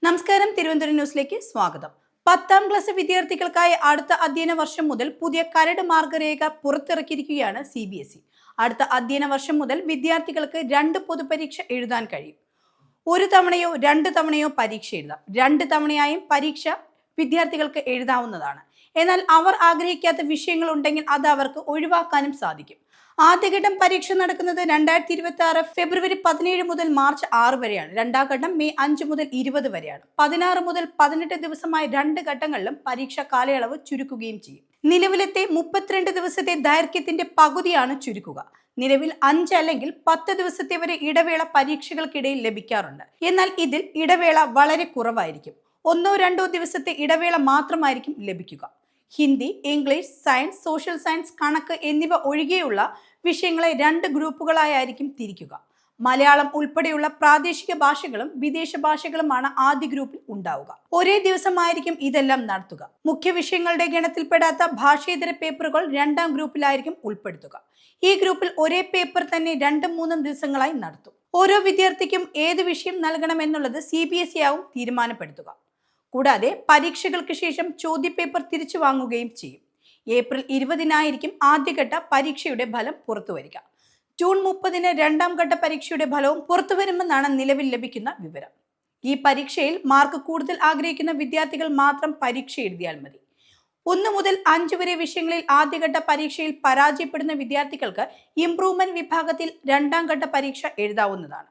നമസ്കാരം, തിരുവനന്തപുരം ന്യൂസിലേക്ക് സ്വാഗതം. 10ാം ക്ലാസ് വിദ്യാർത്ഥികൾക്കായി അടുത്ത അധ്യയന വർഷം മുതൽ പുതിയ കരട് മാർഗരേഖ പുറത്തിറക്കിയിരിക്കുകയാണ് CBSE. അടുത്ത അധ്യയന വർഷം മുതൽ വിദ്യാർത്ഥികൾക്ക് 2 പൊതുപരീക്ഷ എഴുതാൻ കഴിയും. ഒരു തവണയോ 2 തവണയോ പരീക്ഷ എഴുതാം. 2 തവണയായും പരീക്ഷ വിദ്യാർത്ഥികൾക്ക് എഴുതാവുന്നതാണ്. എന്നാൽ അവർ ആഗ്രഹിക്കാത്ത വിഷയങ്ങൾ ഉണ്ടെങ്കിൽ അത് അവർക്ക് ഒഴിവാക്കാനും സാധിക്കും. ആദ്യഘട്ടം പരീക്ഷ നടക്കുന്നത് 2026 ഫെബ്രുവരി 17 മുതൽ മാർച്ച് 6 വരെയാണ്. രണ്ടാം ഘട്ടം മെയ് 5 മുതൽ 20 വരെയാണ്. 16 മുതൽ 18 ദിവസമായി 2 ഘട്ടങ്ങളിലും പരീക്ഷാ കാലയളവ് ചുരുക്കുകയും ചെയ്യും. നിലവിലത്തെ 32 ദിവസത്തെ ദൈർഘ്യത്തിന്റെ പകുതിയാണ് ചുരുക്കുക. നിലവിൽ 5 അല്ലെങ്കിൽ 10 ദിവസത്തെ വരെ ഇടവേള പരീക്ഷകൾക്കിടയിൽ ലഭിക്കാറുണ്ട്. എന്നാൽ ഇതിൽ ഇടവേള വളരെ കുറവായിരിക്കും. 1-2 ദിവസത്തെ ഇടവേള മാത്രമായിരിക്കും ലഭിക്കുക. Hindi, English, science, social science, കണക്ക് എന്നിവ ഒഴികെയുള്ള വിഷയങ്ങളെ 2 ഗ്രൂപ്പുകളായിരിക്കും തിരിക്കുക. മലയാളം ഉൾപ്പെടെയുള്ള പ്രാദേശിക ഭാഷകളും വിദേശ ഭാഷകളുമാണ് ആദ്യ ഗ്രൂപ്പിൽ ഉണ്ടാവുക. ഒരേ ദിവസമായിരിക്കും ഇതെല്ലാം നടത്തുക. മുഖ്യ വിഷയങ്ങളുടെ ഗണത്തിൽപ്പെടാത്ത ഭാഷേതര പേപ്പറുകൾ 2ാം ഗ്രൂപ്പിലായിരിക്കും ഉൾപ്പെടുത്തുക. ഈ ഗ്രൂപ്പിൽ ഒരേ പേപ്പർ തന്നെ 2-3 ദിവസങ്ങളായി നടത്തും. ഓരോ വിദ്യാർത്ഥിക്കും ഏത് വിഷയം നൽകണമെന്നുള്ളത് CBSE ആവും തീരുമാനപ്പെടുത്തുക. കൂടാതെ പരീക്ഷകൾക്ക് ശേഷം ചോദ്യപേപ്പർ തിരിച്ചു വാങ്ങുകയും ചെയ്യും. ഏപ്രിൽ 20-നായിരിക്കും ആദ്യഘട്ട പരീക്ഷയുടെ ഫലം പുറത്തുവരിക. ജൂൺ 30-ന് 2ാം ഘട്ട പരീക്ഷയുടെ ഫലവും പുറത്തുവരുമെന്നാണ് നിലവിൽ ലഭിക്കുന്ന വിവരം. ഈ പരീക്ഷയിൽ മാർക്ക് കൂടുതൽ ആഗ്രഹിക്കുന്ന വിദ്യാർത്ഥികൾ മാത്രം പരീക്ഷ എഴുതിയാൽ മതി. 1 മുതൽ 5 വരെ വിഷയങ്ങളിൽ ആദ്യഘട്ട പരീക്ഷയിൽ പരാജയപ്പെടുന്ന വിദ്യാർത്ഥികൾക്ക് ഇംപ്രൂവ്മെന്റ് വിഭാഗത്തിൽ 2ാം ഘട്ട പരീക്ഷ എഴുതാവുന്നതാണ്.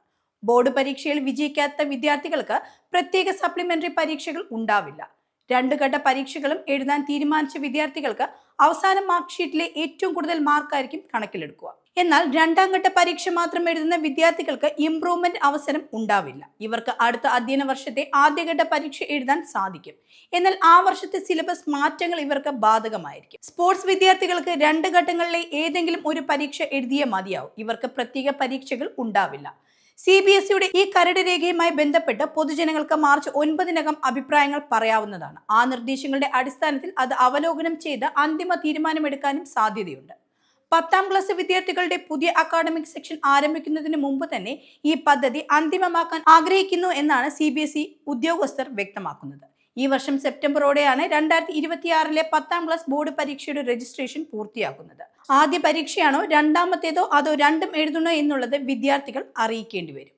ബോർഡ് പരീക്ഷയിൽ വിജയിക്കാത്ത വിദ്യാർത്ഥികൾക്ക് പ്രത്യേക സപ്ലിമെന്ററി പരീക്ഷകൾ ഉണ്ടാവില്ല. 2 ഘട്ട പരീക്ഷകളും എഴുതാൻ തീരുമാനിച്ച വിദ്യാർത്ഥികൾക്ക് അവസാന മാർക്ക് ഷീറ്റിലെ ഏറ്റവും കൂടുതൽ മാർക്കായിരിക്കും കണക്കിലെടുക്കുക. എന്നാൽ 2ാം ഘട്ട പരീക്ഷ മാത്രം എഴുതുന്ന വിദ്യാർത്ഥികൾക്ക് ഇംപ്രൂവ്മെന്റ് അവസരം ഉണ്ടാവില്ല. ഇവർക്ക് അടുത്ത അധ്യയന വർഷത്തെ ആദ്യഘട്ട പരീക്ഷ എഴുതാൻ സാധിക്കും. എന്നാൽ ആ വർഷത്തെ സിലബസ് മാറ്റങ്ങൾ ഇവർക്ക് ബാധകമായിരിക്കും. സ്പോർട്സ് വിദ്യാർത്ഥികൾക്ക് 2 ഘട്ടങ്ങളിലെ ഏതെങ്കിലും ഒരു പരീക്ഷ എഴുതിയേ മതിയാവും. ഇവർക്ക് പ്രത്യേക പരീക്ഷകൾ ഉണ്ടാവില്ല. CBSEയുടെ ഈ കരട് രേഖയുമായി ബന്ധപ്പെട്ട് പൊതുജനങ്ങൾക്ക് മാർച്ച് 9-നകം അഭിപ്രായങ്ങൾ പറയാവുന്നതാണ്. ആ നിർദ്ദേശങ്ങളുടെ അടിസ്ഥാനത്തിൽ അത് അവലോകനം ചെയ്ത് അന്തിമ തീരുമാനമെടുക്കാനും സാധ്യതയുണ്ട്. 10ാം ക്ലാസ് വിദ്യാർത്ഥികളുടെ പുതിയ അക്കാഡമിക് സെക്ഷൻ ആരംഭിക്കുന്നതിന് മുമ്പ് തന്നെ ഈ പദ്ധതി അന്തിമമാക്കാൻ ആഗ്രഹിക്കുന്നു എന്നാണ് CBSE ഉദ്യോഗസ്ഥർ വ്യക്തമാക്കുന്നത്. ഈ വർഷം സെപ്റ്റംബറോടെയാണ് 2026-ലെ 10ാം ക്ലാസ് ബോർഡ് പരീക്ഷയുടെ രജിസ്ട്രേഷൻ പൂർത്തിയാക്കുന്നത്. ആദ്യ പരീക്ഷയാണോ രണ്ടാമത്തേതോ അതോ രണ്ടും എഴുതണോ എന്നുള്ളത് വിദ്യാർത്ഥികൾ അറിയിക്കേണ്ടി വരും.